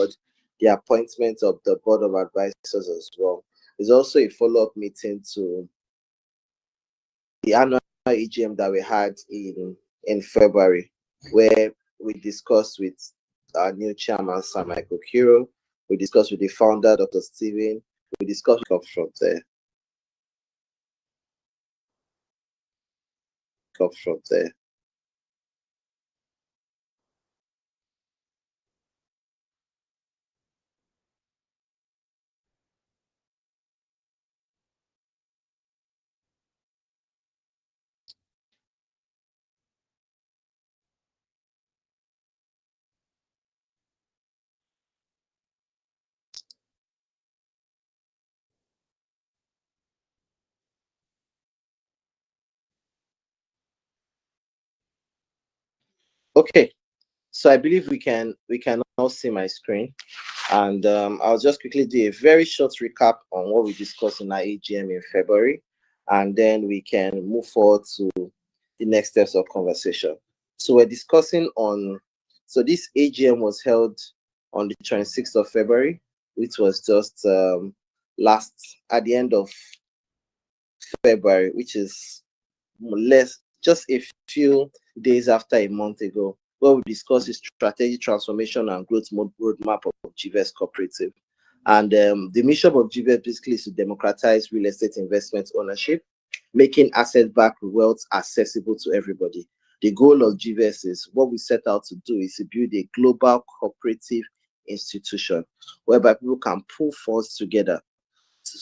board, the appointment of the board of advisors as well. There's also a follow-up meeting to the annual EGM that we had in February, where we discussed with our new chairman, Sir Michael Kiro. We discussed with the founder, Dr. Stephen. We discussed from there. From there. Okay, so I believe we can all see my screen, and I'll just quickly do a very short recap on what we discussed in our AGM in February, and then we can move forward to the next steps of conversation. So we're discussing so this AGM was held on the 26th of February, which was just at the end of February, which is just a few days after a month ago, where we discussed the strategy, transformation, and growth roadmap of GVES Cooperative. And the mission of GVES basically is to democratize real estate investment ownership, making asset-backed wealth accessible to everybody. The goal of GVES is what we set out to do is to build a global cooperative institution whereby people can pool funds together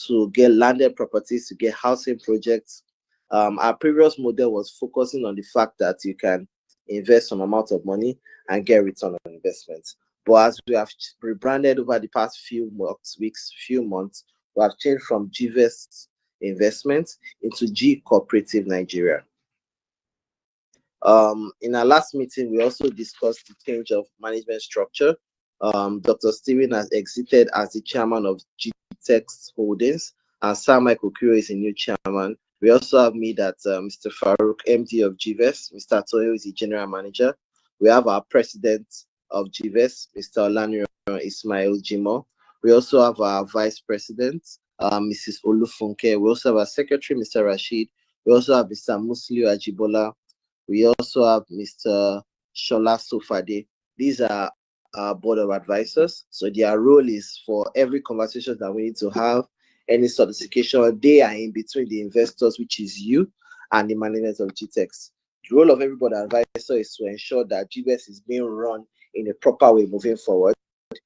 to get landed properties, to get housing projects. Our previous model was focusing on the fact that you can invest some amount of money and get return on investment. But as we have rebranded over the past few months, we have changed from GVES Investment into GCooperative Nigeria. In our last meeting, we also discussed the change of management structure. Dr. Stephen has exited as the chairman of GTEX Holdings, and Sir Michael Kiro is a new chairman. We also have me that Mr. Farouk, MD of GVES, Mr. Toyo is the general manager. We have our president of GVES, Mr. Olaniran Ismail Jimo. We also have our vice president, Mrs. Olufunke. We also have our secretary, Mr. Rashid. We also have Mr. Musliu Ajibola. We also have Mr. Shola Sofade. These are our board of advisors. So their role is for every conversation that we need to have, any solicitation, they are in between the investors, which is you, and the management of GTEX. The role of every board advisor is to ensure that GVES is being run in a proper way moving forward.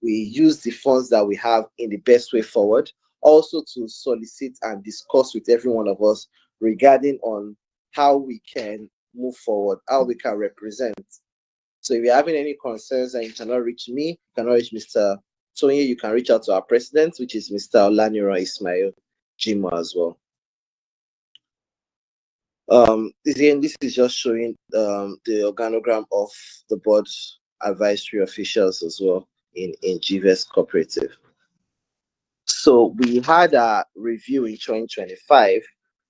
We use the funds that we have in the best way forward, also to solicit and discuss with every one of us regarding on how we can move forward, how we can represent. So if you're having any concerns and you cannot reach me, you cannot reach Mr. Tony, you can reach out to our president, which is Mr. Olaniran Ismail Jimo as well. This is just showing the organogram of the board advisory officials as well in GVES Cooperative. So we had a review in 2025,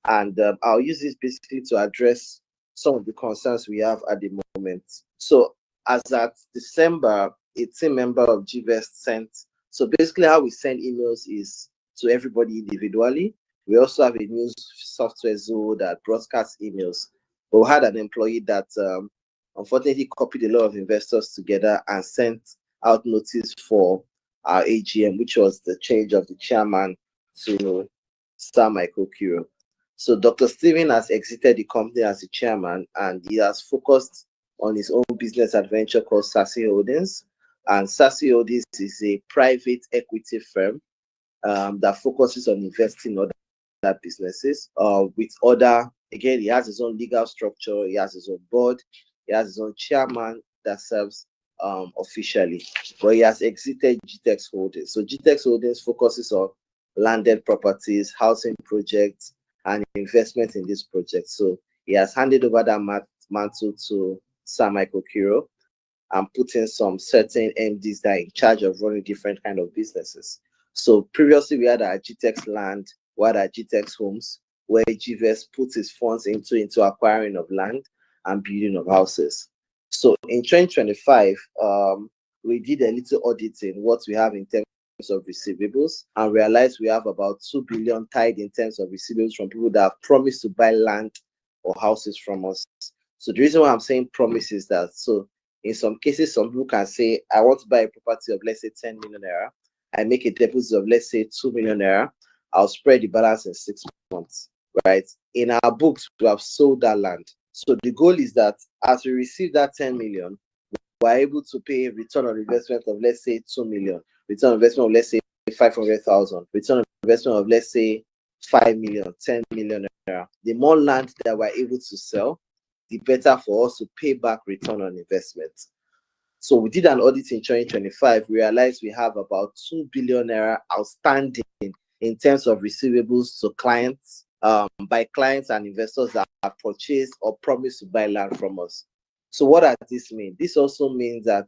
and I'll use this basically to address some of the concerns we have at the moment. So as at December, a team member of GVES sent. So basically how we send emails is to everybody individually. We also have a news software Zoho that broadcasts emails. But we had an employee that unfortunately copied a lot of investors together and sent out notice for our AGM, which was the change of the chairman to Sir Michael Kiro. So Dr. Stephen has exited the company as the chairman, and he has focused on his own business adventure called Sasi Holdings. And Sasi Holdings is a private equity firm that focuses on investing in other businesses with other, again, he has his own legal structure, he has his own board, he has his own chairman that serves officially, but he has exited GTEX Holdings. So GTEX Holdings focuses on landed properties, housing projects, and investment in this project. So he has handed over that mantle to Sir Michael Kiro and put in some certain MDs that are in charge of running different kind of businesses. So previously we had our GTEX land, we had our GTEX homes, where GVES puts its funds into acquiring of land and building of houses. So in 2025, we did a little auditing what we have in terms of receivables and realized we have about 2 billion tied in terms of receivables from people that have promised to buy land or houses from us. So the reason why I'm saying promise is that, so in some cases, some people can say, I want to buy a property of, let's say, 10 million naira. I make a deposit of, let's say, 2 million naira. I'll spread the balance in 6 months, right? In our books, we have sold that land. So the goal is that as we receive that 10 million, we're able to pay return on investment of, let's say, 2 million, return on investment of, let's say, 500,000, return on investment of, let's say, 5 million, 10 million naira. The more land that we're able to sell, the better for us to pay back return on investment. So we did an audit in 2025. We realized we have about 2 billion naira outstanding in terms of receivables to clients, by clients and investors that have purchased or promised to buy land from us. So what does this mean? This also means that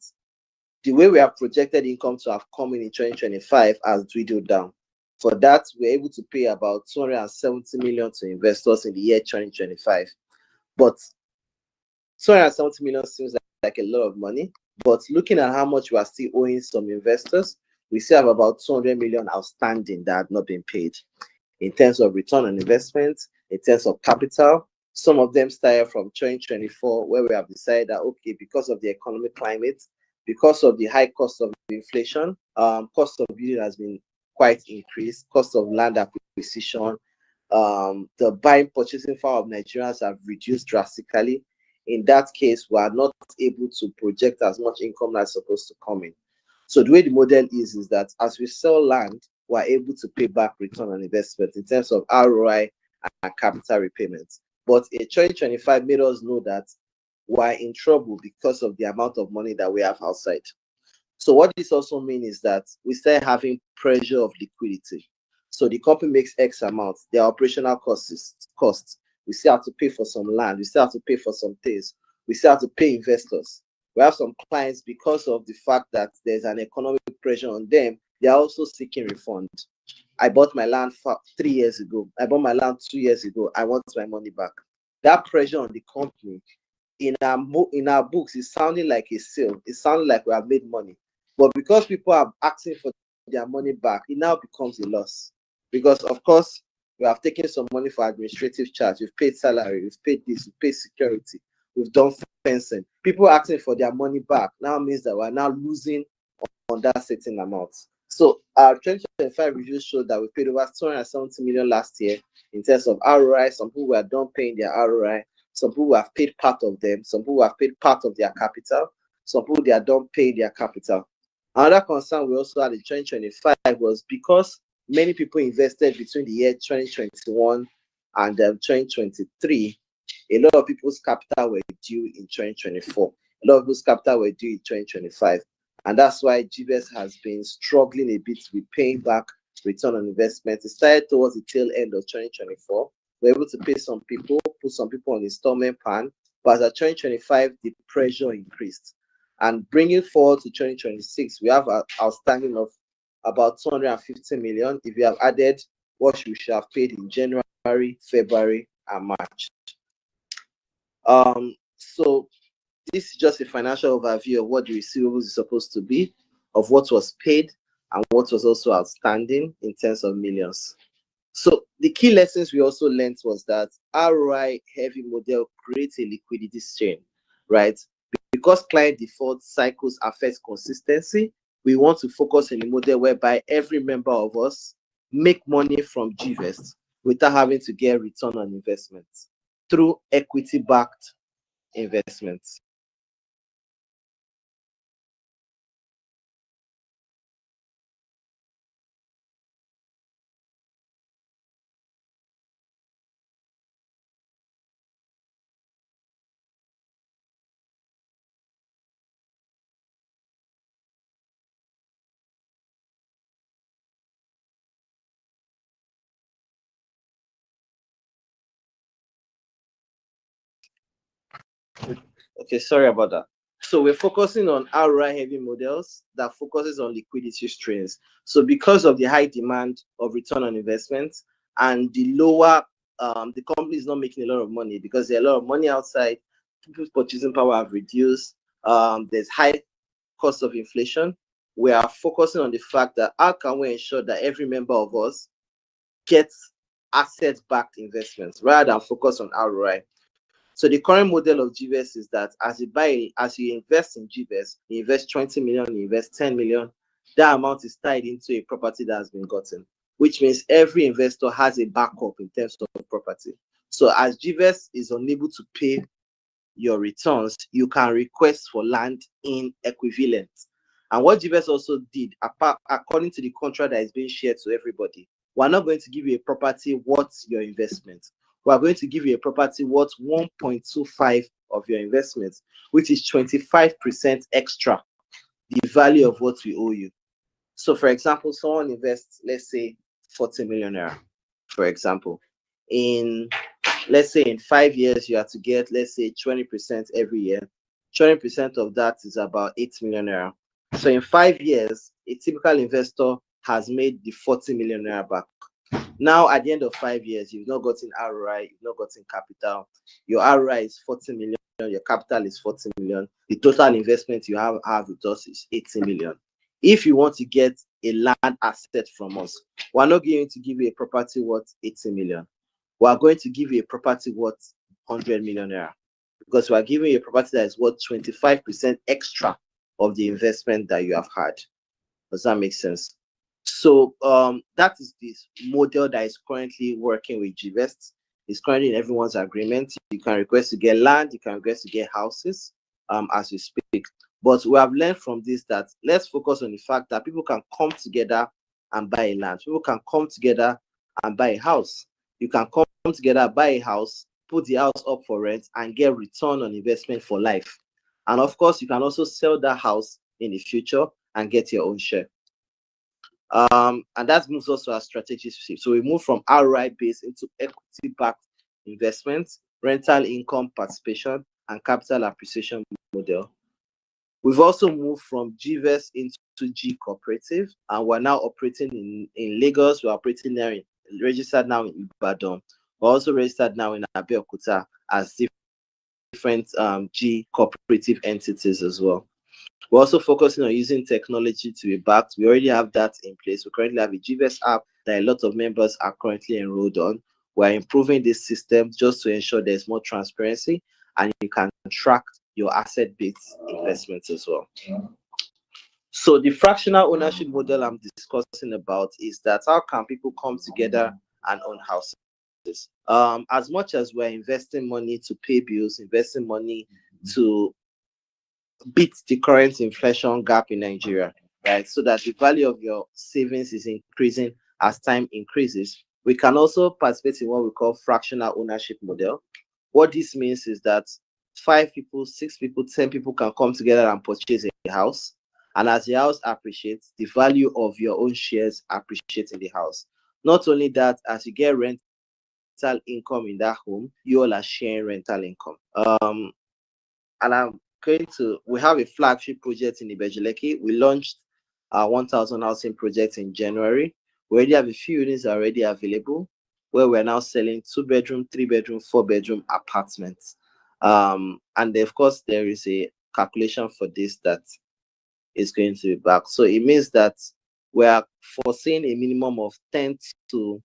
the way we have projected income to have come in 2025 has dwindled down. For that, we're able to pay about 270 million to investors in the year 2025. But 270 million seems like a lot of money. But looking at how much we are still owing some investors, we still have about 200 million outstanding that have not been paid in terms of return on investment, in terms of capital. Some of them started from 2024, where we have decided that, okay, because of the economic climate, because of the high cost of inflation, cost of building has been quite increased, cost of land acquisition, the buying purchasing power of Nigerians have reduced drastically. In that case, we are not able to project as much income as supposed to come in. So the way the model is that as we sell land, we're able to pay back return on investment in terms of ROI and capital repayments. But in 2025 made us know that we're in trouble because of the amount of money that we have outside. So what this also means is that we start having pressure of liquidity. So the company makes X amount, their operational costs. We still have to pay for some land. We still have to pay for some things. We still have to pay investors. We have some clients, because of the fact that there's an economic pressure on them, they are also seeking refund. I bought my land 3 years ago. I bought my land 2 years ago. I want my money back. That pressure on the company in our books is sounding like a sale. It sounds like we have made money. But because people are asking for their money back, it now becomes a loss. Because, of course, we have taken some money for administrative charge. We've paid salary. We've paid this. We've paid security. We've done fencing. People asking for their money back now means that we're now losing on that certain amount. So our 2025 review showed that we paid over 270 million last year in terms of ROI. Some people were done paying their ROI. Some people have paid part of them. Some people have paid part of their capital. Some people, they are done paying their capital. Another concern we also had in 2025 was because many people invested between the year 2021 and 2023, a lot of people's capital were due in 2024. A lot of people's capital were due in 2025. And that's why GVS has been struggling a bit with paying back return on investment. It started towards the tail end of 2024. We're able to pay some people, put some people on installment plan, but as 2025, the pressure increased. And bringing forward to 2026, we have an outstanding of about 250 million. If you have added what we should have paid in January, February, and March. So this is just a financial overview of what the receivables is supposed to be, of what was paid, and what was also outstanding in terms of millions. So the key lessons we also learned was that ROI heavy model creates a liquidity strain, right? Because client default cycles affect consistency, we want to focus on a model whereby every member of us make money from GVest without having to get return on investments through equity-backed investments. Okay, sorry about that. So we're focusing on ROI heavy models that focuses on liquidity strains. So because of the high demand of return on investment and the lower, the company is not making a lot of money because there's a lot of money outside, people's purchasing power have reduced. There's high cost of inflation, we are focusing on the fact that how can we ensure that every member of us gets asset-backed investments rather than focus on ROI. So the current model of GVES is that as you invest in GVES, you invest 20 million, you invest 10 million, that amount is tied into a property that has been gotten, which means every investor has a backup in terms of property. So as GVES is unable to pay your returns, you can request for land in equivalent. And what GVES also did, according to the contract that is being shared to everybody, we're not going to give you a property worth your investment. We're going to give you a property worth 1.25 of your investment, which is 25% extra the value of what we owe you. So, for example, someone invests, let's say, 40 million naira, for example. Let's say in 5 years, you have to get, let's say, 20% every year. 20% of that is about 8 million naira. So in 5 years, a typical investor has made the 40 million naira back. Now, at the end of 5 years, you've not gotten ROI, you've not gotten capital. Your ROI is 40 million, your capital is 40 million. The total investment you have with us is 80 million. If you want to get a land asset from us, we're not going to give you a property worth 80 million. We are going to give you a property worth 100 million naira, because we are giving you a property that is worth 25% extra of the investment that you have had. Does that make sense? So that is this model that is currently working with GVEST. It's currently in everyone's agreement. You can request to get land, you can request to get houses as we speak. But we have learned from this that let's focus on the fact that people can come together and buy a land. People can come together and buy a house. You can come together, buy a house, put the house up for rent, and get return on investment for life. And of course, you can also sell that house in the future and get your own share. And that moves us to our strategic shift. So we move from ROI based into equity-backed investments, rental income participation, and capital appreciation model. We've also moved from GVES into GCooperative, and we're now operating in Lagos. We're operating there, registered now in Ibadan. We're also registered now in Abeokuta as different GCooperative entities as well. We're also focusing on using technology to be backed. We already have that in place. We currently have a GVES app that a lot of members are currently enrolled on. We're improving this system just to ensure there's more transparency and you can track your asset-based investments as well. So the fractional ownership model I'm discussing about is that how can people come together and own houses? As much as we're investing money to pay bills, investing money to beat the current inflation gap in Nigeria, right? So that the value of your savings is increasing as time increases. We can also participate in what we call fractional ownership model. What this means is that 5 people, 6 people, 10 people can come together and purchase a house. And as the house appreciates, the value of your own shares appreciates in the house. Not only that, as you get rental income in that home, you all are sharing rental income. And we have a flagship project in Ibejuleki. We launched our 1,000 housing project in January. We already have a few units already available, where we're now selling 2-bedroom, 3-bedroom, 4-bedroom apartments. And of course, there is a calculation for this that is going to be back. So it means that we are foreseeing a minimum of 10 to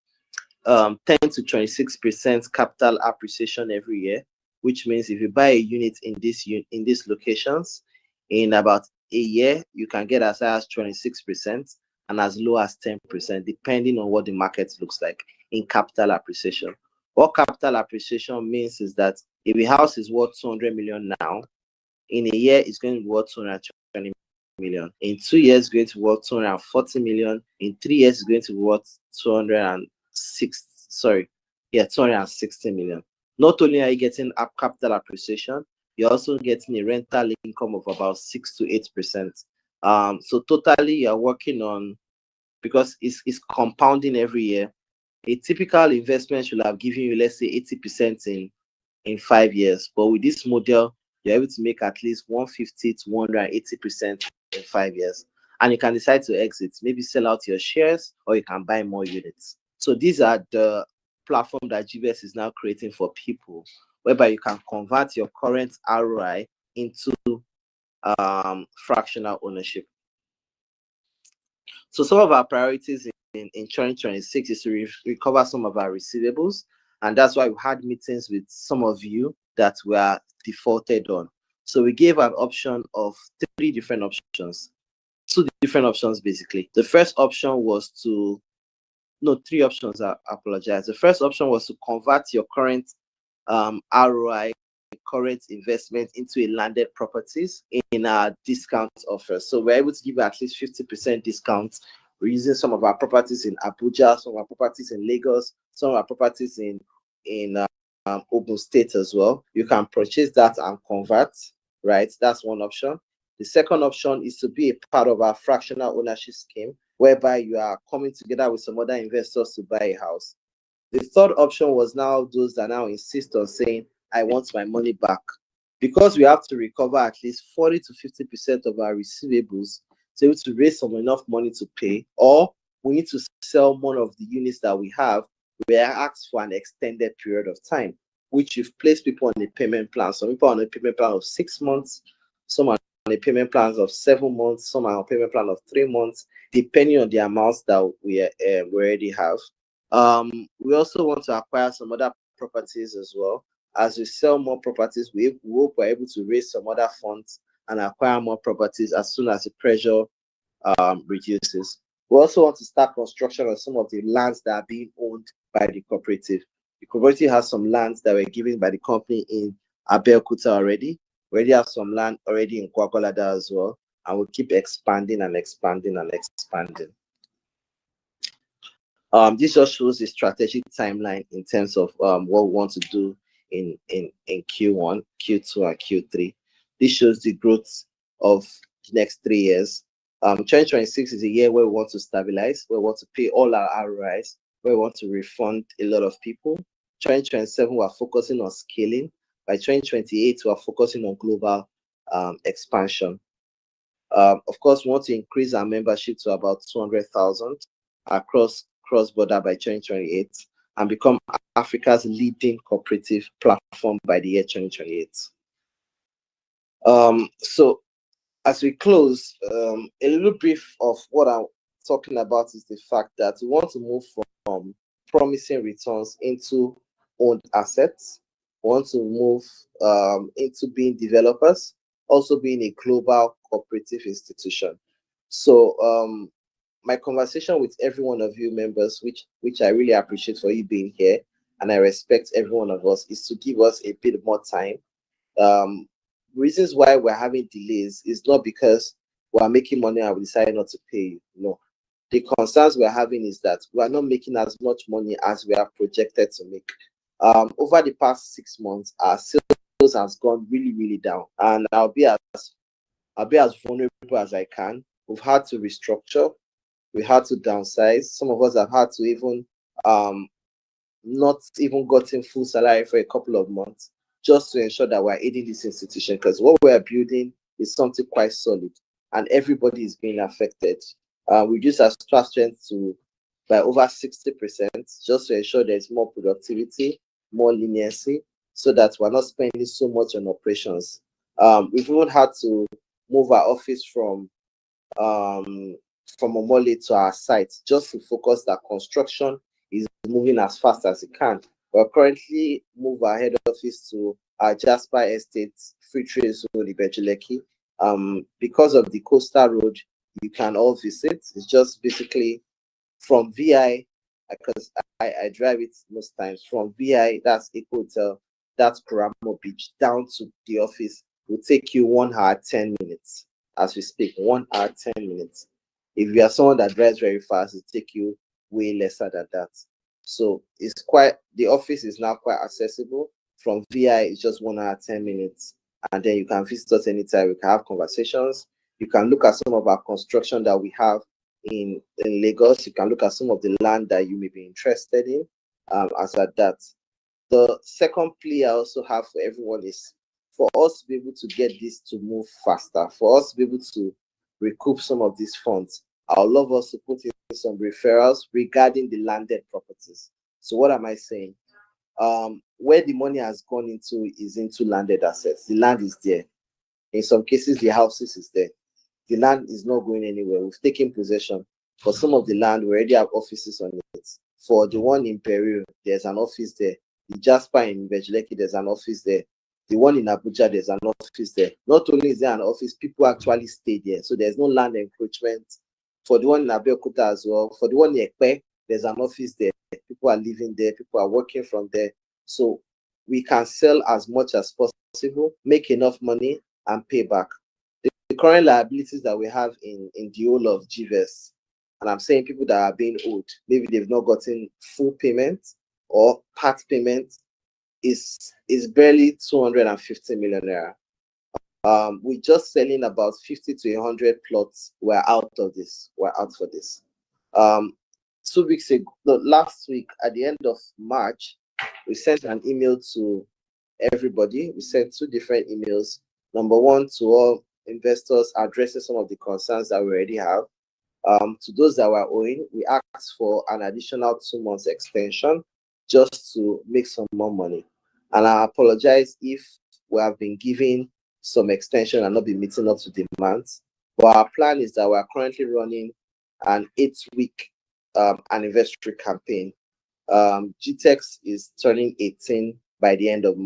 26% capital appreciation every year, which means if you buy a unit in these locations, in about a year, you can get as high as 26% and as low as 10%, depending on what the market looks like in capital appreciation. What capital appreciation means is that if a house is worth 200 million now, in a year, it's going to be worth 220 million. In 2 years, it's going to be worth 240 million. In 3 years, it's going to be worth 260 million. Not only are you getting up capital appreciation, you're also getting a rental income of about 6 to 8%. So totally you're working on, because it's compounding every year. A typical investment should have given you, let's say, 80% in 5 years. But with this model, you're able to make at least 150 to 180% in 5 years. And you can decide to exit, maybe sell out your shares, or you can buy more units. So these are the platform that GVES is now creating for people, whereby you can convert your current ROI into fractional ownership. So some of our priorities in 2026 is to recover some of our receivables, and that's why we had meetings with some of you that were defaulted on. So we gave an option of two different options basically. The first option was to three options. I apologize. The first option was to convert your current ROI, current investment, into a landed properties in our discount offer. So we're able to give at least 50% discount. We're using some of our properties in Abuja, some of our properties in Lagos, some of our properties in Ogun State as well. You can purchase that and convert, right? That's one option. The second option is to be a part of our fractional ownership scheme, whereby you are coming together with some other investors to buy a house. The third option was now those that now insist on saying, I want my money back. Because we have to recover at least 40 to 50% of our receivables to be able to raise some enough money to pay, or we need to sell one of the units that we have, we are asked for an extended period of time, which you've placed people on a payment plan. Some people are on a payment plan of 6 months, some are on a payment plans of 7 months, some are on a payment plan of 3 months, depending on the amounts that we already have. We also want to acquire some other properties as well. As we sell more properties, we hope we're able to raise some other funds and acquire more properties as soon as the pressure reduces. We also want to start construction on some of the lands that are being owned by the cooperative. The cooperative has some lands that were given by the company in Abeokuta already. We already have some land already in Kwakwalada as well, and we'll keep expanding and expanding and expanding. This just shows the strategic timeline in terms of what we want to do in Q1, Q2, and Q3. This shows the growth of the next 3 years. 2026 is a year where we want to stabilize, where we want to pay all our ROIs, where we want to refund a lot of people. 2027, we're focusing on scaling. By 2028, we're focusing on global expansion. Of course, we want to increase our membership to about 200,000 across cross-border by 2028 and become Africa's leading cooperative platform by the year 2028. So as we close, a little brief of what I'm talking about is the fact that we want to move from promising returns into owned assets. We want to move into being developers, also being a global cooperative institution. So my conversation with every one of you members, which I really appreciate for you being here, and I respect every one of us, is to give us a bit more time. Reasons why we're having delays is not because we're making money and we decided not to pay you. No. The concerns we're having is that we are not making as much money as we are projected to make. Over the past 6 months, our sales has gone really, really down, and I'll be as vulnerable as I can. We've had to restructure, we had to downsize. Some of us have had to even not even gotten full salary for a couple of months, just to ensure that we're aiding this institution, because what we're building is something quite solid and everybody is being affected. We reduce our staff strength by over 60%, just to ensure there's more productivity, more leniency, so that we're not spending so much on operations. We've even had to move our office from Omole to our site, just to focus that construction is moving as fast as it can. We're currently move our head office to our Jasper Estate Free Trade Zone in Bejuleki. Because of the coastal road, you can all visit. It's just basically from VI, because I drive it most times, from VI, that's Eco Hotel, that's Kuramo Beach, down to the office. It will take you 1 hour, 10 minutes. As we speak, 1 hour, 10 minutes. If you are someone that drives very fast, it take you way lesser than that. So it's quite, the office is now quite accessible. From VI, it's just 1 hour, 10 minutes. And then you can visit us anytime. We can have conversations. You can look at some of our construction that we have in Lagos. You can look at some of the land that you may be interested in. As at that. The second plea I also have for everyone is for us to be able to get this to move faster, for us to be able to recoup some of these funds. I would love us to put in some referrals regarding the landed properties. So what am I saying? Where the money has gone into is into landed assets. The land is there. In some cases, the houses is there. The land is not going anywhere. We've taken possession. For some of the land, we already have offices on it. For the one in Peru, there's an office there. The Jasper in Vejleki, there's an office there. The one in Abuja, there's an office there. Not only is there an office, people actually stay there. So there's no land encroachment. For the one in Abeokuta as well. For the one in Ekpe, there's an office there. People are living there. People are working from there. So we can sell as much as possible, make enough money, and pay back. The current liabilities that we have in the whole of GVS, and I'm saying people that are being owed, maybe they've not gotten full payment or part payment, is barely 250 million naira. We're just selling about 50 to 100 plots. We're out of this. We're out for this. 2 weeks ago, no, last week, at the end of March, we sent an email to everybody. We sent 2 different emails. Number one, to all investors, addressing some of the concerns that we already have. To those that were owing, we asked for an additional 2 months extension just to make some more money. And I apologize if we have been giving some extension and not been meeting up to demands. But our plan is that we're currently running an 8-week anniversary campaign. GTEX is turning 18 by the end of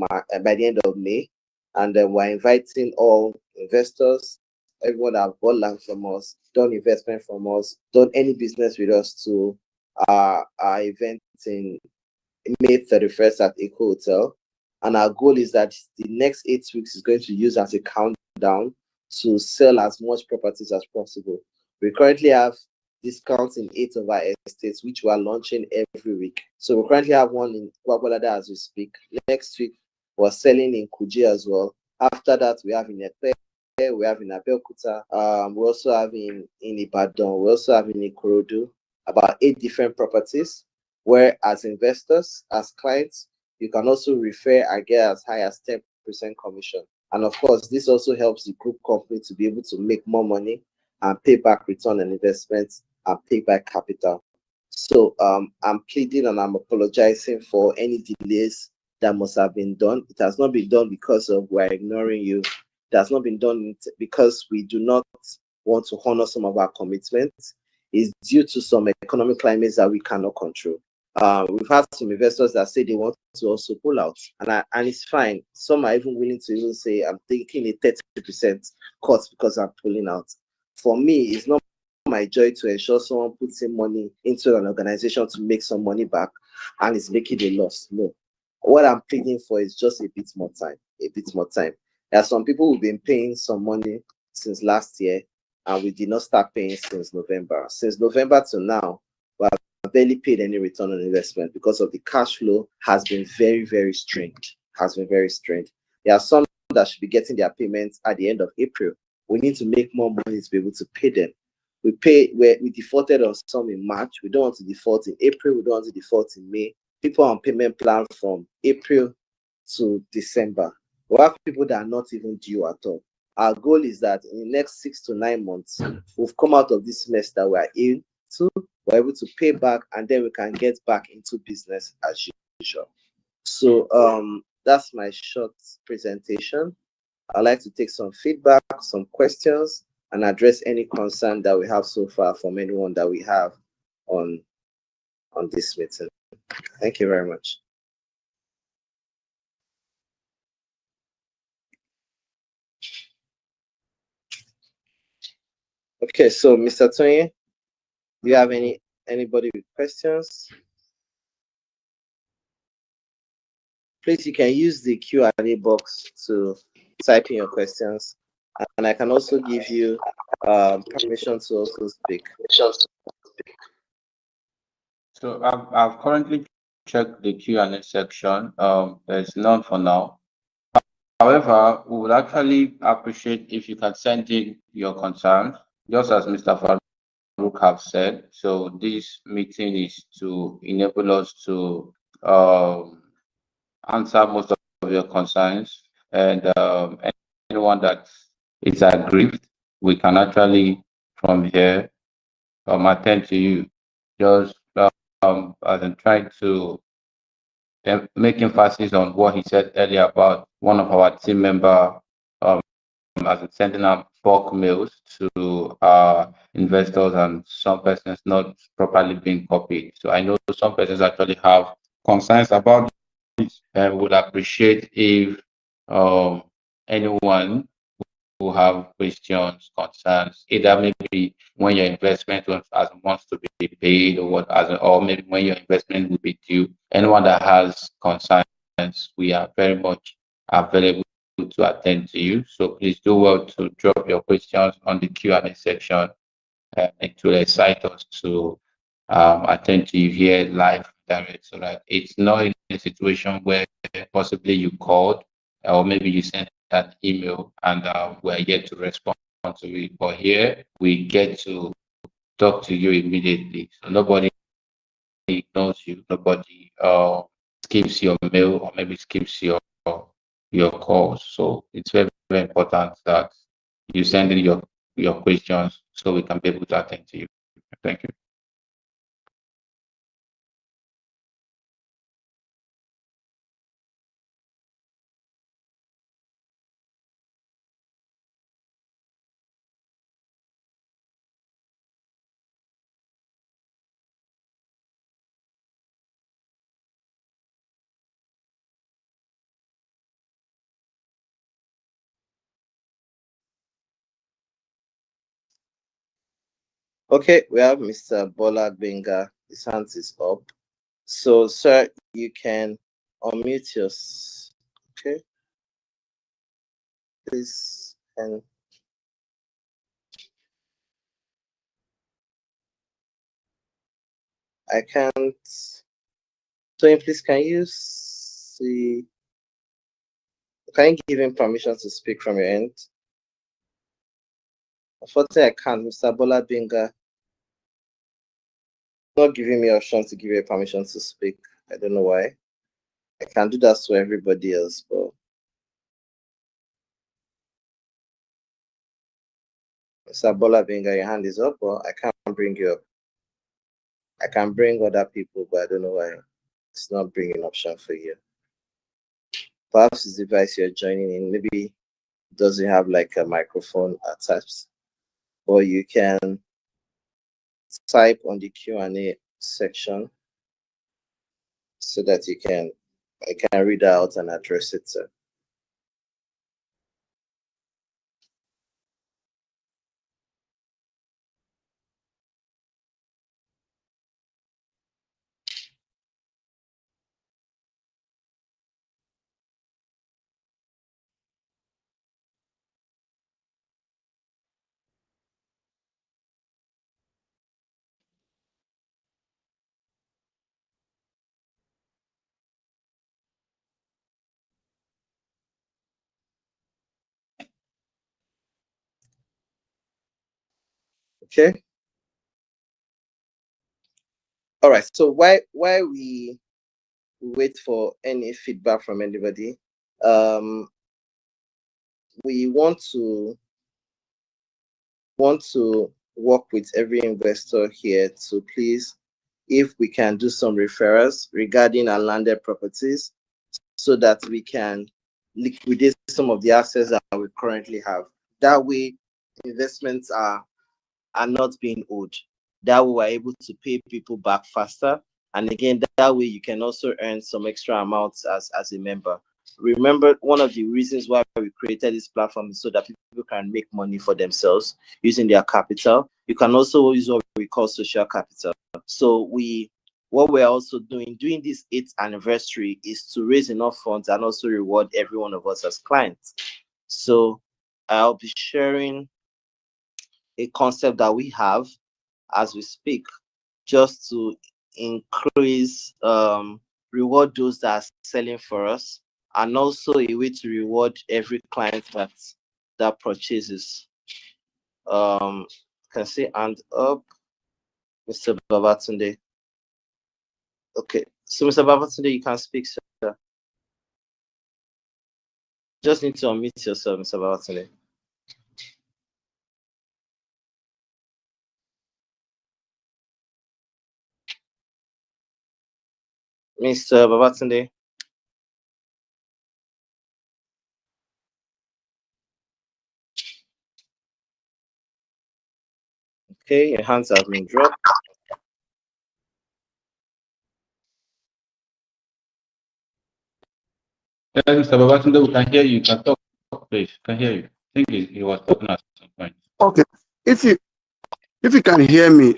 May, and then we're inviting all investors, everyone that have bought land from us, done investment from us, done any business with us, to our event in May 31st at Eco Hotel. And our goal is that the next 8 weeks is going to use as a countdown to sell as much properties as possible. We currently have discounts in 8 of our estates, which we are launching every week. So we currently have one in Kwakwalada as we speak. Next week, we're selling in Kuji as well. After that, we have in Ekpe, we have in Abeokuta, we also have in Ibadan, we also have in Ikorodu, about 8 different properties, where as investors, as clients, you can also refer and get as high as 10% commission. And of course, this also helps the group company to be able to make more money and pay back return on investments and pay back capital. So I'm pleading and I'm apologizing for any delays that must have been done. It has not been done because of we're ignoring you. It has not been done because we do not want to honor some of our commitments. It's due to some economic climates that we cannot control. We've had some investors that say they want to also pull out, and it's fine. Some are even willing to even say, I'm taking a 30% cut because I'm pulling out. For me, it's not my joy to ensure someone puts in money into an organization to make some money back and is making a loss. No. What I'm pleading for is just a bit more time. A bit more time. There are some people who've been paying some money since last year, and we did not start paying since November. Since November to now, we have barely paid any return on investment because of the cash flow has been very, very strained. Has been very strained. There are some that should be getting their payments at the end of April. We need to make more money to be able to pay them. We defaulted on some in March. We don't want to default in April. We don't want to default in May. People on payment plan from April to December. We have people that are not even due at all. Our goal is that in the next 6 to 9 months, we've come out of this mess that we're in, so we're able to pay back, and then we can get back into business as usual. So that's my short presentation. I'd like to take some feedback, some questions, and address any concern that we have so far from anyone that we have on this meeting. Thank you very much. Okay, so Mr. Tony, do you have anybody with questions? Please, you can use the Q&A box to type in your questions, and I can also give you permission to also speak. So I've currently checked the Q&A section. There's none for now. However, we would actually appreciate if you can send in your concerns, just as Mr. Farouk have said. So this meeting is to enable us to answer most of your concerns, and anyone that is aggrieved, we can actually from here attend to you. Just as I'm trying to make emphasis on what he said earlier about one of our team member as in sending out bulk mails to investors, and some persons not properly being copied. So I know some persons actually have concerns about this, and would appreciate if anyone who have questions, concerns, either maybe when your investment wants to be paid, or or maybe when your investment will be due. Anyone that has concerns, we are very much available to attend to you. So please do well to drop your questions on the Q&A section. It will excite us to attend to you here live direct, so that it's not in a situation where possibly you called or maybe you sent an email and we're yet to respond to it. But here we get to talk to you immediately. So nobody ignores you, nobody skips your mail or maybe skips your calls. So it's very, very important that you send in your questions so we can be able to attend to you. Thank you. Okay, we have Mr. Bola Benga. His hand is up. So, sir, you can unmute yours. Okay, please. And I can't. So, please, can you see? Can you give him permission to speak from your end? Unfortunately, I can't. Mr. Bola Benga not giving me option to give you permission to speak. I don't know why. I can do that to everybody else, but Mr. Bola Benga, your hand is up, but I can't bring you up. I can bring other people, but I don't know why it's not bringing option for you. Perhaps this device you're joining in maybe doesn't have like a microphone attached, or you can type on the Q&A section so that I can read out and address it. Sir. Okay. All right. So why we wait for any feedback from anybody? We want to work with every investor here to please, if we can do some referrals regarding our landed properties so that we can liquidate some of the assets that we currently have. That way, investments are not being owed. That way, we're able to pay people back faster. And again, that way you can also earn some extra amounts as a member. Remember, one of the reasons why we created this platform is so that people can make money for themselves using their capital. You can also use what we call social capital. So what we're also doing this 8th anniversary is to raise enough funds and also reward every one of us as clients. So I'll be sharing a concept that we have as we speak, just to increase reward those that are selling for us, and also a way to reward every client that purchases. Can say hand up, Mr. Babatunde. Okay, so Mr. Babatunde, you can speak, sir. Just need to unmute yourself, Mr. Babatunde. Mr. Babatunde. Okay, your hands have been dropped. Yes, Mr. Babatunde, we can hear you. You can talk, please. Can hear you. I think he was talking at some point. Okay. If you can hear me,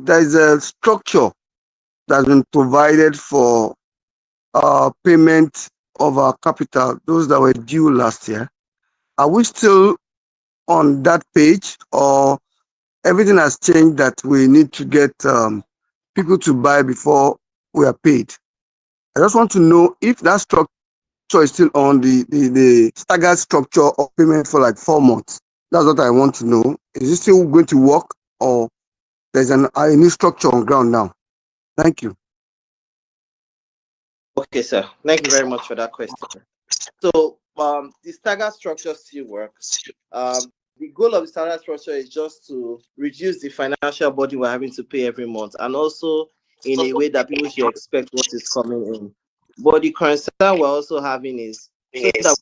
there's a structure that's been provided for payment of our capital, those that were due last year. Are we still on that page, or everything has changed that we need to get people to buy before we are paid? I just want to know if that structure is still on the staggered structure of payment for like 4 months. That's what I want to know. Is it still going to work, or there's a new structure on ground now? Thank you. Okay, sir. Thank you very much for that question. So the staggered structure still works. The goal of the staggered structure is just to reduce the financial burden we're having to pay every month, and also in a way that people should expect what is coming in. But the concern we're also having is so that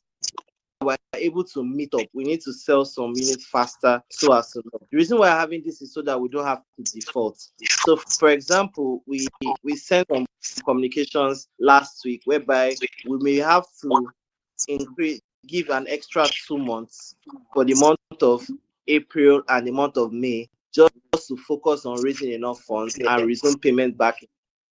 we're able to meet up, we need to sell some units faster so as to know. The reason why we're having this is so that we don't have to default. So, for example, we sent some communications last week whereby we may have to give an extra 2 months for the month of April and the month of May, just to focus on raising enough funds and resume payment back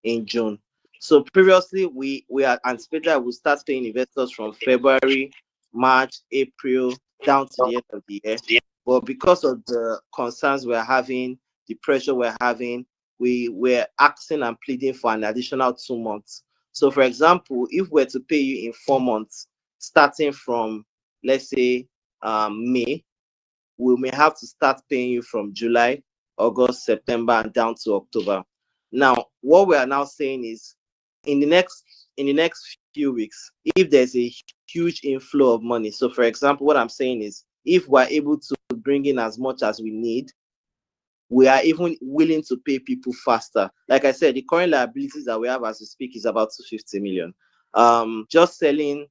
in June. So previously we had anticipated that we'll start paying investors from February, March, April, down to the end of the year. But because of the concerns we're having, the pressure we're having, we were asking and pleading for an additional 2 months. So for example, if we're to pay you in 4 months, starting from, let's say, May, we may have to start paying you from July, August, September, and down to October. Now, what we are now saying is, in the next few weeks, if there's a huge inflow of money, so for example, what I'm saying is, if we're able to bring in as much as we need, we are even willing to pay people faster. Like I said, the current liabilities that we have as we speak is about 250 million. Just selling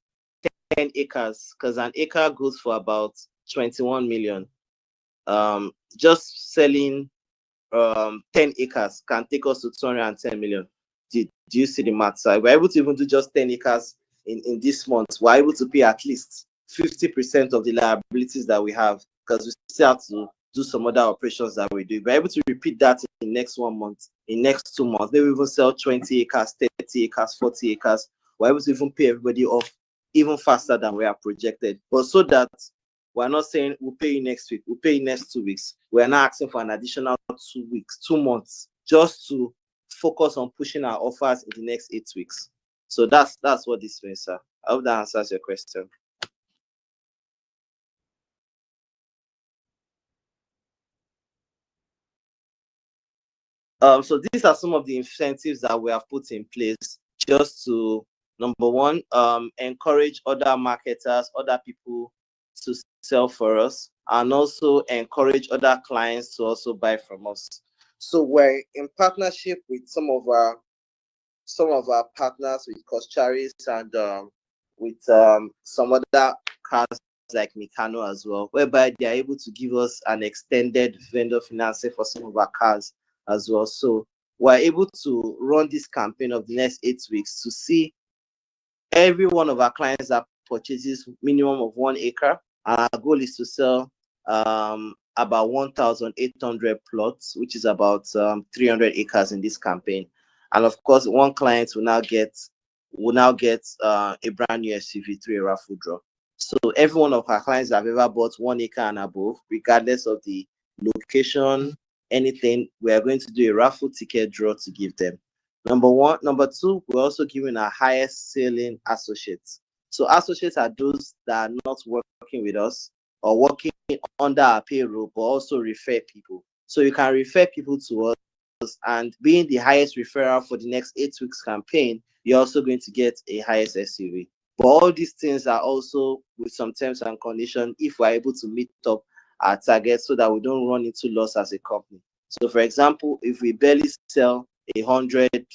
10 acres, because an acre goes for about 21 million. Just selling 10 acres can take us to 210 million. Do you see the math side? We're able to even do just 10 acres in this month. We're able to pay at least 50% of the liabilities that we have, because we still have to do some other operations that we do. We're able to repeat that in next 1 month, in next 2 months. Maybe we even sell 20 acres, 30 acres, 40 acres. We're able to even pay everybody off even faster than we are projected. But so that we're not saying we'll pay you next week, we'll pay you next 2 weeks. We're not asking for an additional 2 weeks, 2 months, just to focus on pushing our offers in the next 8 weeks. So that's what this means, sir. I hope that answers your question. So these are some of the incentives that we have put in place just to, number one, encourage other marketers, other people to sell for us, and also encourage other clients to also buy from us. So we're in partnership with some of our partners, with Coscharis and with some other cars like Mikano as well, whereby they are able to give us an extended vendor financing for some of our cars as well. So we're able to run this campaign of the next 8 weeks to see every one of our clients that purchases minimum of 1 acre. Our goal is to sell about 1,800 plots, which is about 300 acres in this campaign. And of course, one client will now get a brand new SUV through a raffle draw. So every one of our clients that have ever bought 1 acre and above, regardless of the location, anything, we are going to do a raffle ticket draw to give them. Number one. Number two, we're also giving our highest selling associates. So associates are those that are not working with us or working under our payroll, but also refer people. So you can refer people to us, and being the highest referral for the next 8 weeks campaign, you're also going to get a highest SUV. But all these things are also with some terms and conditions if we're able to meet up our targets so that we don't run into loss as a company. So for example, if we barely sell 100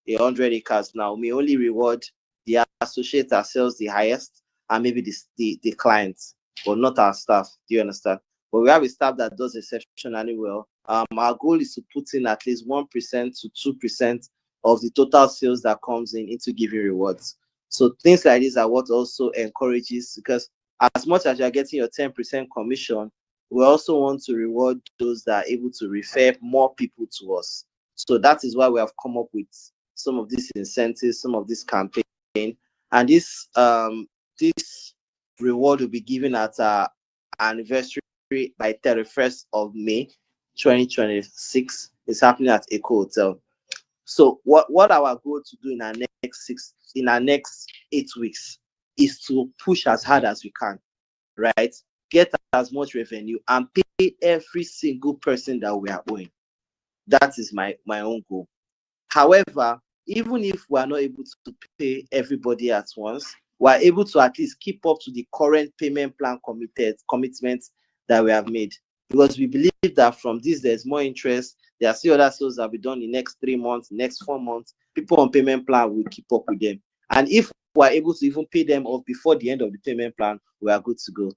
acres now, we only reward the associate that sells the highest and maybe the clients, but not our staff. Do you understand? but we have a staff that does exceptionally well. Our goal is to put in at least 1% to 2% of the total sales that comes in into giving rewards. So things like this are what also encourages, because as much as you're getting your 10% commission, we also want to reward those that are able to refer more people to us. So that is why we have come up with some of these incentives, some of this campaign, and this reward will be given at our anniversary by 31st of May 2026. It's happening at Eco Hotel. So what our goal to do in our next 8 weeks is to push as hard as we can, right? Get as much revenue and pay every single person that we are owing. That is my own goal. However, even if we are not able to pay everybody at once, we are able to at least keep up to the current payment plan commitments that we have made, because we believe that from this there's more interest. There are still other sales that will be done in the next 3 months, next 4 months. People on payment plan will keep up with them, and if we are able to even pay them off before the end of the payment plan, we are good to go.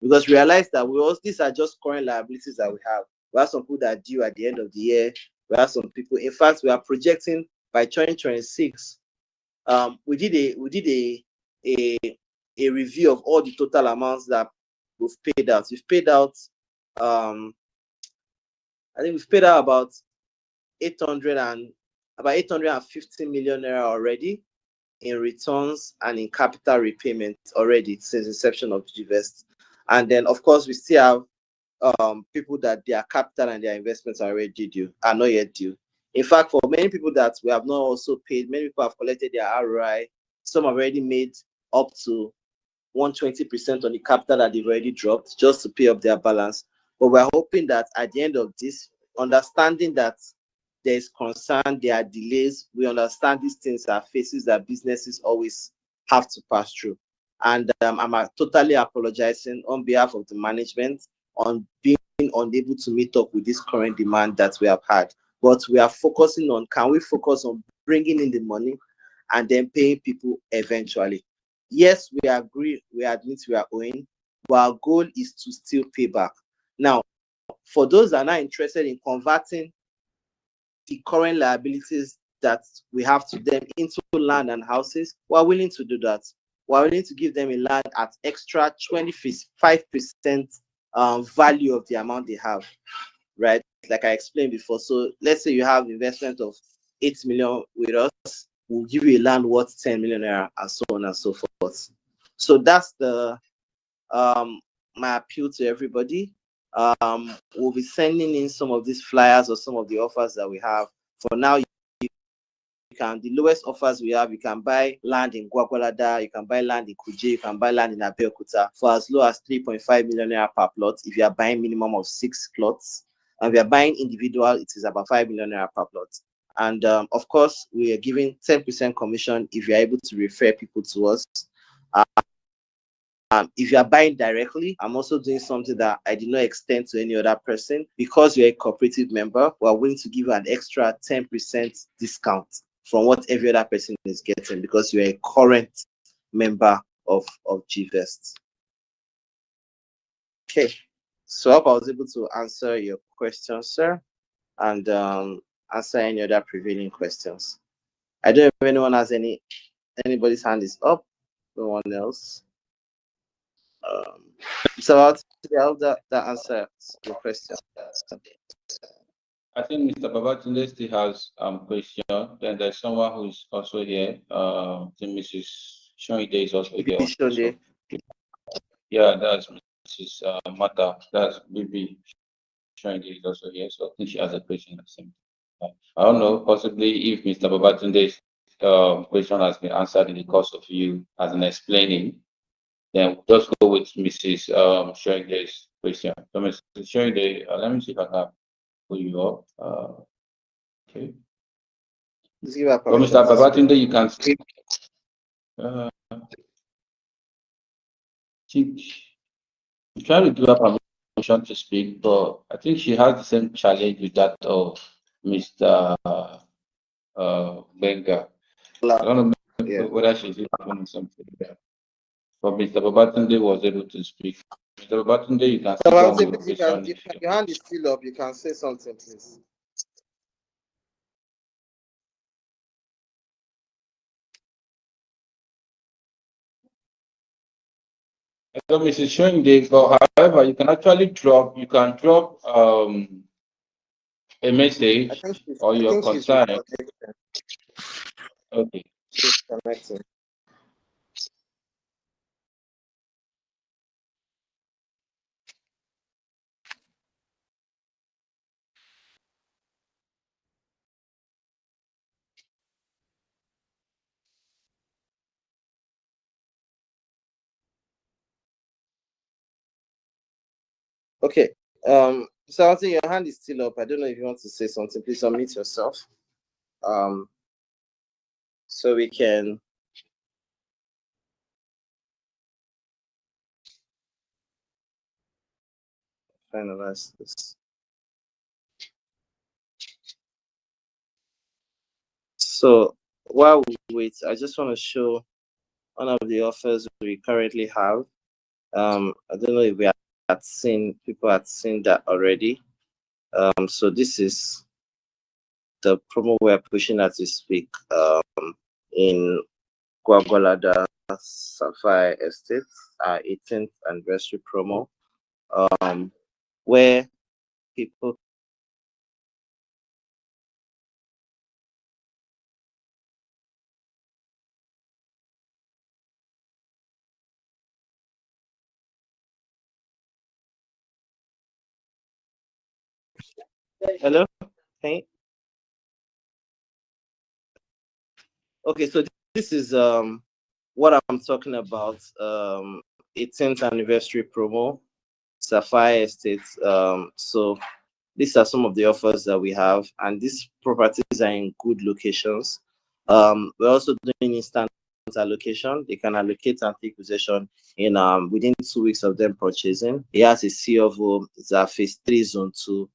Because realize that these are just current liabilities that we have. We have some people that are due at the end of the year. We have some people. In fact, we are projecting by 2026. We did a review of all the total amounts that we've paid out. We've paid out. I think we've paid out about 850 million naira already in returns and in capital repayment already since inception of GVest. And then, of course, we still have people that their capital and their investments are not yet due. In fact, for many people that we have not also paid, many people have collected their ROI. Some have already made up to 120% on the capital that they've already dropped just to pay up their balance. But we're hoping that at the end of this, understanding that there is concern, there are delays, we understand these things are phases that businesses always have to pass through. And I'm totally apologizing on behalf of the management on being unable to meet up with this current demand that we have had. But we are focusing on, can we focus on bringing in the money and then paying people eventually? Yes, we agree, we admit we are owing, but our goal is to still pay back. Now, for those that are not interested in converting the current liabilities that we have to them into land and houses, we are willing to do that. We are willing to give them a land at extra 25% value of the amount they have, right? Like I explained before. So let's say you have investment of 8 million with us, we'll give you a land worth 10 million naira, and so on and so forth. So that's the my appeal to everybody. We'll be sending in some of these flyers or some of the offers that we have. For now, the lowest offers we have, you can buy land in Gwagwalada, you can buy land in Kuje, you can buy land in Abeokuta for as low as 3.5 million naira per plot if you are buying minimum of 6 plots. And if you are buying individual, it is about 5 million naira per plot. And of course, we are giving 10% commission if you are able to refer people to us. If you are buying directly, I'm also doing something that I did not extend to any other person. Because you're a cooperative member, we're willing to give you an extra 10% discount from what every other person is getting, because you're a current member of GVest. Okay, so I hope I was able to answer your question, sir, and answer any other prevailing questions. I don't know if anyone has anybody's hand is up. No one else. So I hope that answers your question. I think Mr. Babatunde still has question. Then there's someone who's also here. Mrs. Shonide is also here. Shonide. Yeah, that's Mrs. Mata. That's Bibi Shonide is also here. So I think she has a question at the same time. I don't know, possibly if Mr. Babatunde's question has been answered in the course of you as an explaining, then we'll just go with Mrs. Shonide's question. So Mrs. Shonide, let me see if I can pull you up. Okay. So Mr. Babatunde, you can speak. She's trying to give her permission to speak, but I think she has the same challenge with that of Mr. Benga. I don't know whether she's having something there. But Mr. Babatunde was able to speak. Mr. Babatunde, you can So see I'll on say, the please, location. your hand is still up. You can say something, please. So Mrs. Showing the, but however, you can actually drop, a message or I your think she's concern. reconnecting. Okay. She's connecting. Okay. So I'll say your hand is still up. I don't know if you want to say something. Please unmute yourself. So we can finalize this. So while we wait, I just want to show one of the offers we currently have. I don't know if people had seen that already. So this is the promo we're pushing as we speak. In Gwagwalada Sapphire Estate, our 18th anniversary promo, where people. Hello? Hey. Okay, so this is what I'm talking about. 18th anniversary promo, Sapphire Estate. So these are some of the offers that we have, and these properties are in good locations. We're also doing instant allocation. They can allocate and take possession in within 2 weeks of them purchasing. It has a C of O. It's a phase 3 zone 2.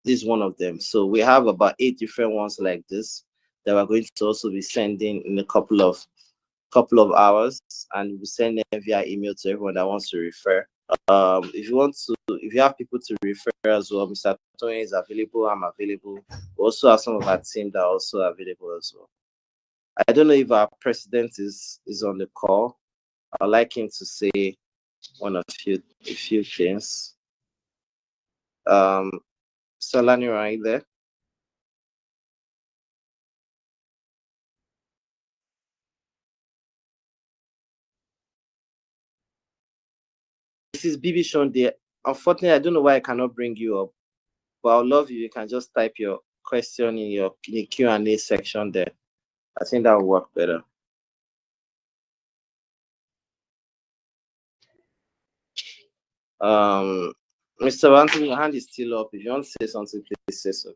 This is one of them. So we have about 8 different ones like this that we're going to also be sending in a couple of hours, and we'll send them via email to everyone that wants to refer. If you have people to refer as well, Mr. Tony is available. I'm available. We also have some of our team that are also available as well. I don't know if our president is on the call. I'd like him to say a few things. Solani, are you there? This is BB Sean there. Unfortunately, I don't know why I cannot bring you up, but I'd love you can just type your question in the Q&A section there. I think that will work better. Mr. Anthony, your hand is still up. If you want to say something, please say so.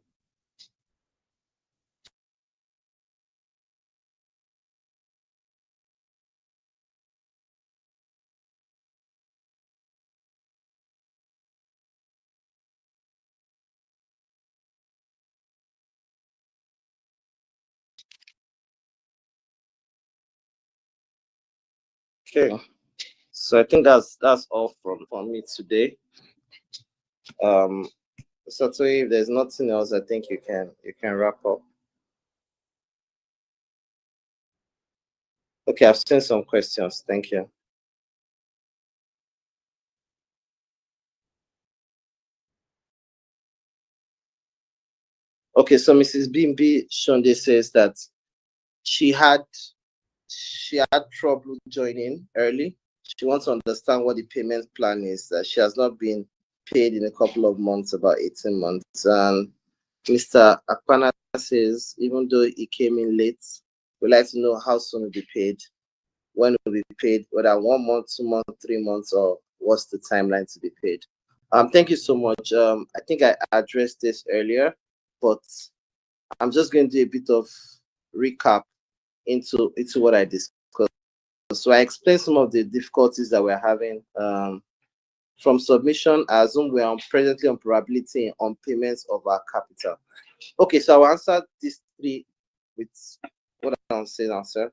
Okay. So I think that's all from me today. So if there's nothing else, I think you can wrap up. Okay, I've seen some questions. Thank you. Okay, so Mrs. Bimbi Shonde says that she had trouble joining early. She wants to understand what the payment plan is. That she has not been paid in a couple of months, about 18 months. And Mr. Akpana says, even though he came in late, we'd like to know how soon will be paid, when will be paid, whether 1 month, 2 months, 3 months, or what's the timeline to be paid. Thank you so much. I think I addressed this earlier, but I'm just going to do a bit of recap into what I discussed. So I explained some of the difficulties that we're having from submission. I assume we are presently on probability on payments of our capital. Okay, so I'll answer these three with what I'm saying, sir.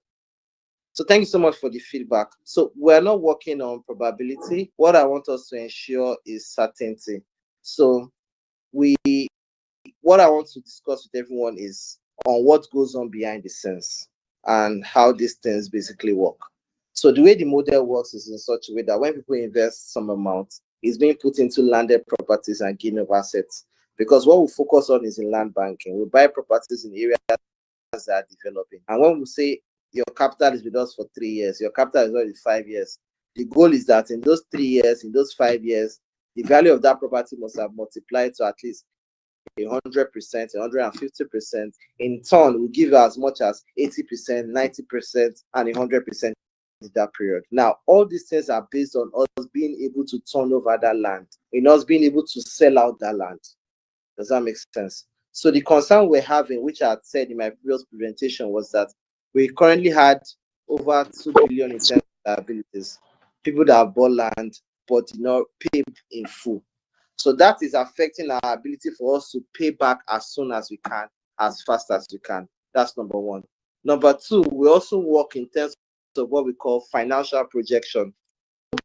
So thank you so much for the feedback. So we're not working on probability. What I want us to ensure is certainty. So what I want to discuss with everyone is on what goes on behind the scenes and how these things basically work. So the way the model works is in such a way that when people invest some amount, it's being put into landed properties and gain of assets. Because what we focus on is in land banking. We buy properties in areas that are developing. And when we say your capital is with us for 3 years, your capital is already 5 years, the goal is that in those 3 years, in those 5 years, the value of that property must have multiplied to at least 100%, 150%. In turn, we give as much as 80%, 90%, and 100% in that period. Now, all these things are based on us being able to turn over that land, in us being able to sell out that land. Does that make sense? So the concern we're having, which I had said in my previous presentation, was that we currently had over 2 billion in terms of liabilities. People that have bought land but did not pay in full. So that is affecting our ability for us to pay back as soon as we can, as fast as we can. That's number one. Number two, we also work in terms of what we call financial projection.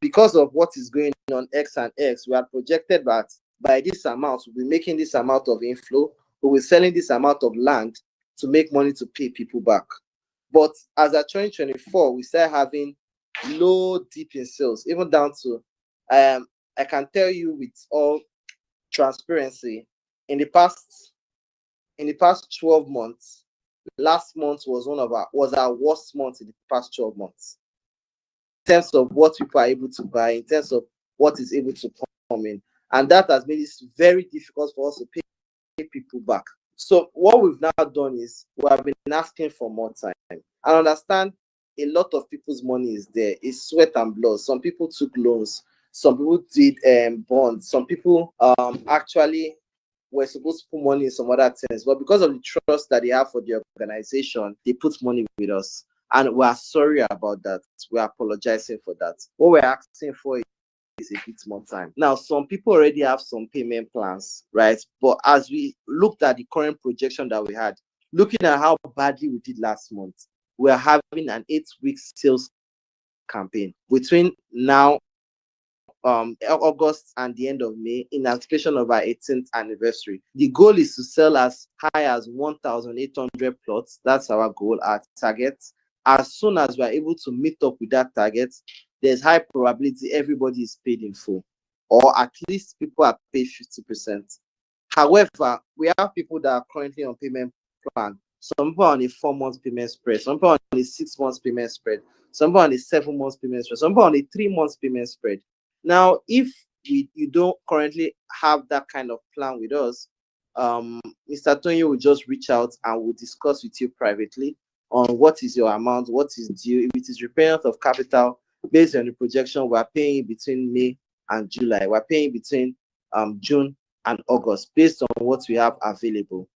Because of what is going on X and X, we are projected that by this amount, we'll be making this amount of inflow, we'll be selling this amount of land to make money to pay people back. But as at 2024, we start having low dip in sales, even down to I can tell you with all transparency, in the past 12 months, last month was our worst month in the past 12 months. In terms of what people are able to buy, in terms of what is able to come in. And that has made it very difficult for us to pay people back. So what we've now done is we have been asking for more time. I understand a lot of people's money is there. It's sweat and blood. Some people took loans. Some people did bonds. Some people actually were supposed to put money in some other things. But because of the trust that they have for the organization, they put money with us. And we are sorry about that. We are apologizing for that. What we're asking for is a bit more time. Now, some people already have some payment plans, right? But as we looked at the current projection that we had, looking at how badly we did last month, we are having an 8-week sales campaign between now, August and the end of May, in anticipation of our 18th anniversary. The goal is to sell as high as 1,800 plots. That's our goal, our target. As soon as we're able to meet up with that target, there's high probability everybody is paid in full, or at least people are paid 50%. However, we have people that are currently on payment plan. Some people on a 4-month payment spread, some people on a 6 months payment spread, some people on a 7 months payment spread, some people on a 3 months payment spread. Now, if you don't currently have that kind of plan with us, Mr. Tony will just reach out and we'll discuss with you privately on what is your amount, what is due. If it is repayment of capital based on the projection, we're paying between May and July. We're paying between June and August based on what we have available.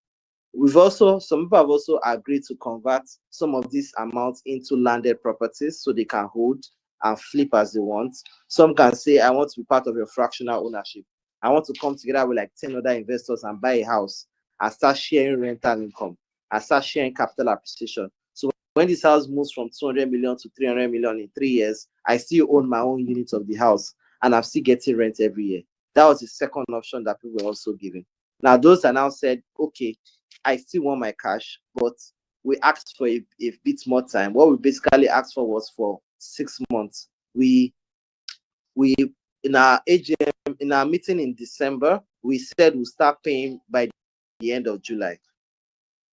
Some people have also agreed to convert some of these amounts into landed properties so they can hold and flip as they want. Some can say, I want to be part of your fractional ownership. I want to come together with like 10 other investors and buy a house and start sharing rental income and start sharing capital appreciation. So when this house moves from 200 million to 300 million in 3 years, I still own my own unit of the house and I'm still getting rent every year. That was the second option that people were also giving. Now, those are now said, okay, I still want my cash, but we asked for a bit more time. What we basically asked for was for 6 months. We in our AGM, in our meeting in December, we said we'll start paying by the end of July.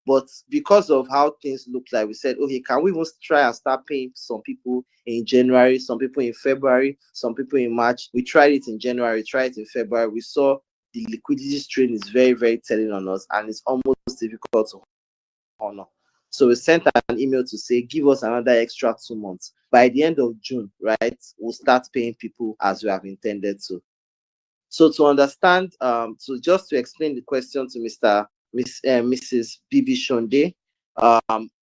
But because of how things look like, we said, okay, can we even try and start paying some people in January, some people in February, some people in March? We tried it in January, tried it in February. We saw the liquidity strain is very, very telling on us, and it's almost difficult to honor. So we sent an email to say, give us another extra 2 months. By the end of June, right, we'll start paying people as we have intended to. So to understand, so just to explain the question to Mrs. Bibi Shonde,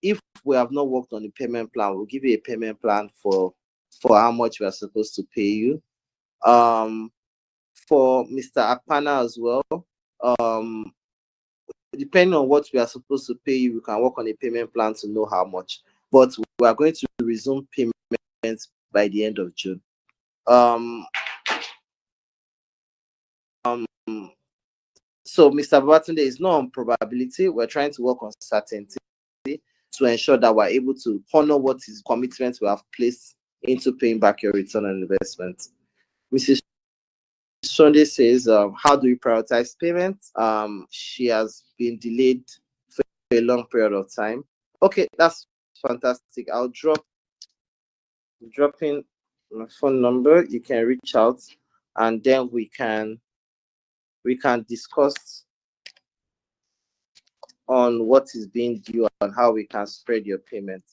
if we have not worked on the payment plan, we'll give you a payment plan for how much we are supposed to pay you. For Mr. Akpana as well, depending on what we are supposed to pay you, we can work on a payment plan to know how much. but we are going to resume payments by the end of June. So Mr. Babatunde, is not on probability. We're trying to work on certainty to ensure that we're able to honor what is commitments we have placed into paying back your return on investment. Mrs. Sunday says, how do you prioritize payments? She has been delayed for a long period of time. Okay, that's fantastic. I'll drop in my phone number. You can reach out, and then we can discuss on what is being due and how we can spread your payment.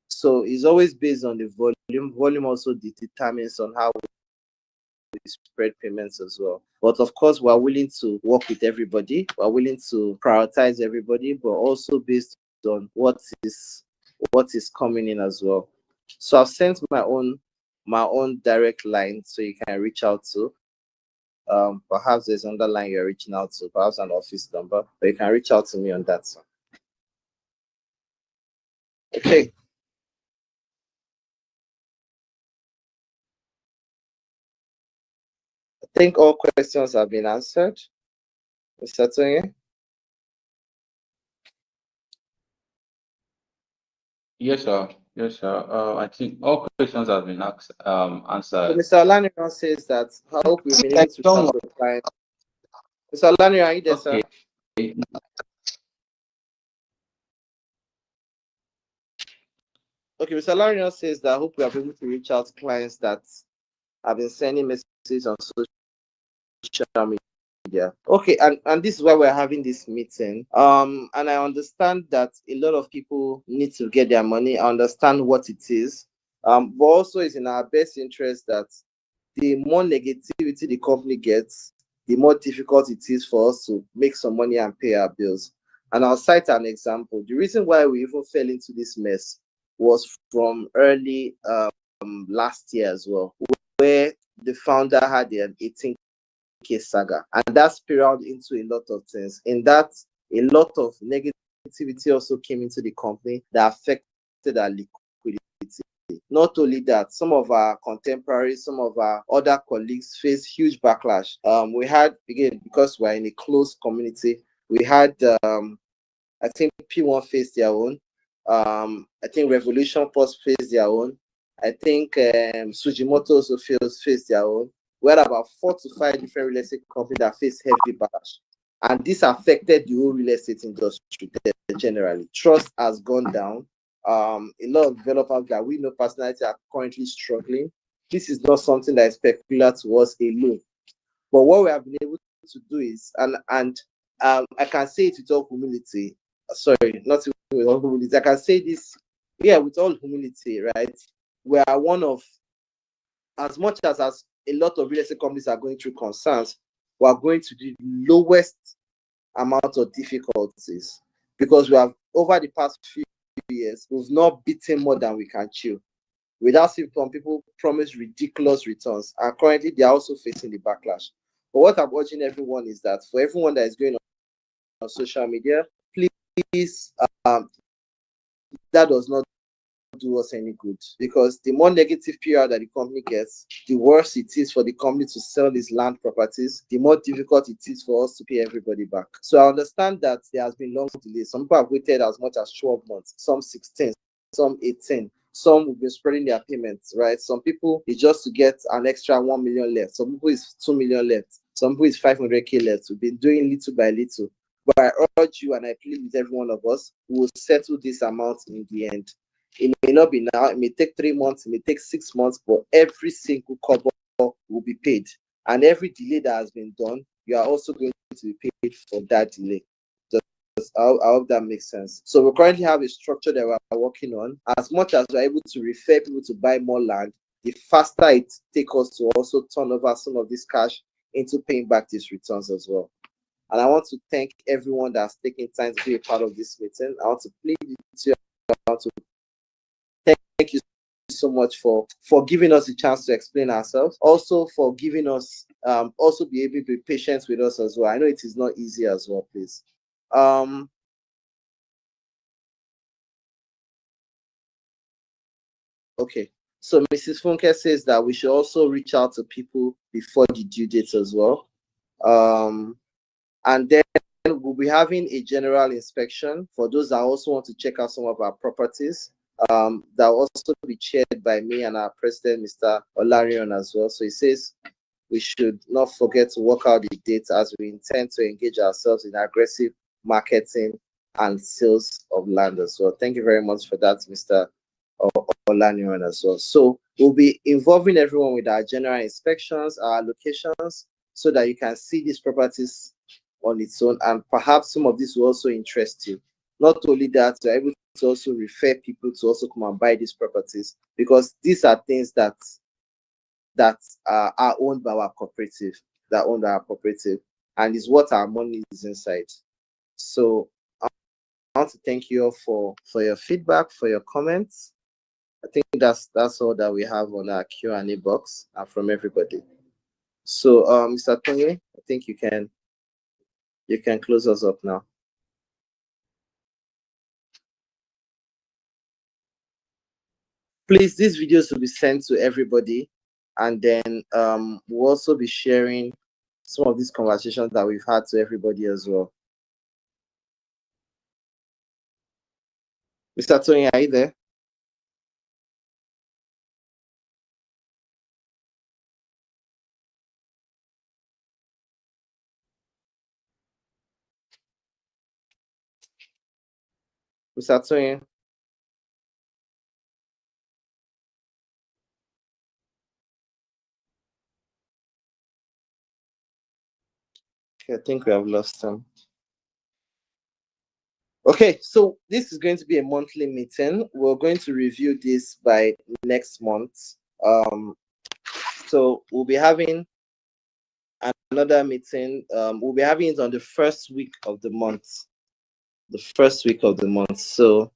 So it's always based on the volume. Volume also determines on how we spread payments as well. But of course, we're willing to work with everybody. We're willing to prioritize everybody, but also based on what is coming in as well. So I've sent my own direct line, so you can reach out to. Perhaps there's another line you're reaching out to, perhaps an office number, but you can reach out to me on that. So. Okay. I think all questions have been answered. Mr. Tony? Yes, sir. Yes, sir. I think all questions have been answered. So Mr. Olaniran says that I hope we've been able to help the client. Mr. Olaniran, are you there, sir? Okay, Mr. Olaniran says that I hope we are able to reach out to clients that have been sending messages on social media. Okay, and this is why we're having this meeting. And I understand that a lot of people need to get their money. I understand what it is. But also it's in our best interest that the more negativity the company gets, the more difficult it is for us to make some money and pay our bills. And I'll cite an example. The reason why we even fell into this mess was from early last year as well, where the founder had an 18K saga, and that spiraled into a lot of things. In that, a lot of negativity also came into the company that affected our liquidity. Not only that, some of our contemporaries, some of our other colleagues faced huge backlash. We had, again, because we're in a closed community, we had, I think P1 faced their own. I think Revolution Post faced their own. I think Sujimoto also faced their own. We had about 4 to 5 different real estate companies that faced heavy backlash. And this affected the whole real estate industry generally. Trust has gone down. A lot of developers that we know personally are currently struggling. This is not something that is peculiar to us alone. But what we have been able to do is, and I can say it with all humility. Sorry, not with all humility. I can say this, with all humility, right? We are one of, as much as a lot of real estate companies are going through concerns, we are going to the lowest amount of difficulties, because we have, over the past few years, we've not beaten more than we can chew. Without seeing some people promise ridiculous returns, and currently they are also facing the backlash. But what I'm urging everyone is that for everyone that is going on social media, please, that does not do us any good, because the more negative PR that the company gets, the worse it is for the company to sell these land properties, the more difficult it is for us to pay everybody back. So I understand that there has been long delays. Some people have waited as much as 12 months, some 16, some 18. Some will be spreading their payments, right? Some people, it's just to get an extra 1 million left. Some people is 2 million left. Some people is 500K left. We've been doing little by little. But I urge you, and I plead with every one of us, we will settle this amount in the end. It may not be now, it may take 3 months, it may take 6 months, but every single cover will be paid. And every delay that has been done, you are also going to be paid for that delay. I hope that makes sense. So we currently have a structure that we're working on. As much as we're able to refer people to buy more land, the faster it takes us to also turn over some of this cash into paying back these returns as well. And I want to thank everyone that's taking time to be a part of this meeting. I want to plead with you. I want to thank you so much for giving us a chance to explain ourselves. Also for giving us, also be able to be patient with us as well. I know it is not easy as well, please. Okay. So Mrs. Funke says that we should also reach out to people before the due date as well. And then we'll be having a general inspection for those that also want to check out some of our properties. That will also be chaired by me and our president, Mr. Olarion, as well. So he says we should not forget to work out the dates as we intend to engage ourselves in aggressive marketing and sales of land as well. Thank you very much for that, Mr. Olanion, as well. So we'll be involving everyone with our general inspections, our locations, so that you can see these properties on its own, and perhaps some of this will also interest you. Not only that, you're able to also refer people to also come and buy these properties, because these are things that are owned by our cooperative, and is what our money is inside. So I want to thank you all for your feedback, for your comments. I think that's all that we have on our Q&A box from everybody. So Mr. Tony, I think you can close us up now. Please, these videos will be sent to everybody, and then we'll also be sharing some of these conversations that we've had to everybody as well. Mr. Tony, are you there? Mr. Tony? Okay, I think we have lost him. Okay, so this is going to be a monthly meeting. We're going to review this by next month. So we'll be having another meeting. We'll be having it on the first week of the month. So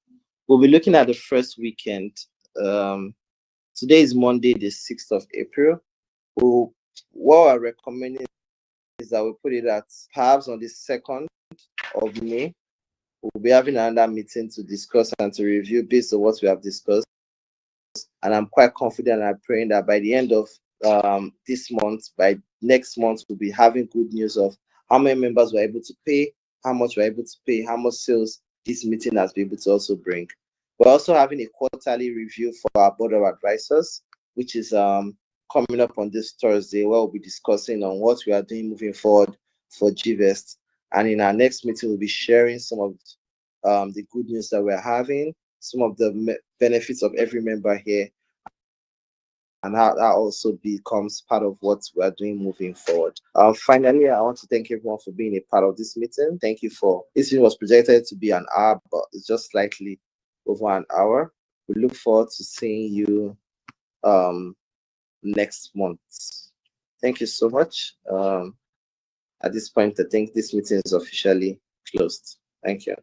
we'll be looking at the first weekend. Today is Monday, the 6th of April. What I recommend is that we put it at perhaps on the 2nd of May. We'll be having another meeting to discuss and to review based on what we have discussed. And I'm quite confident and I'm praying that by the end of this month, by next month, we'll be having good news of how many members were able to pay, how much we're able to pay, how much sales this meeting has been able to also bring. We're also having a quarterly review for our board of advisors, which is coming up on this Thursday, where we'll be discussing on what we are doing moving forward for GVest. And in our next meeting, we'll be sharing some of the good news that we're having, some of the benefits of every member here, and how that also becomes part of what we're doing moving forward. Finally, I want to thank everyone for being a part of this meeting. Thank you this meeting was projected to be an hour, but it's just slightly over an hour. We look forward to seeing you next month. Thank you so much. At this point, I think this meeting is officially closed. Thank you.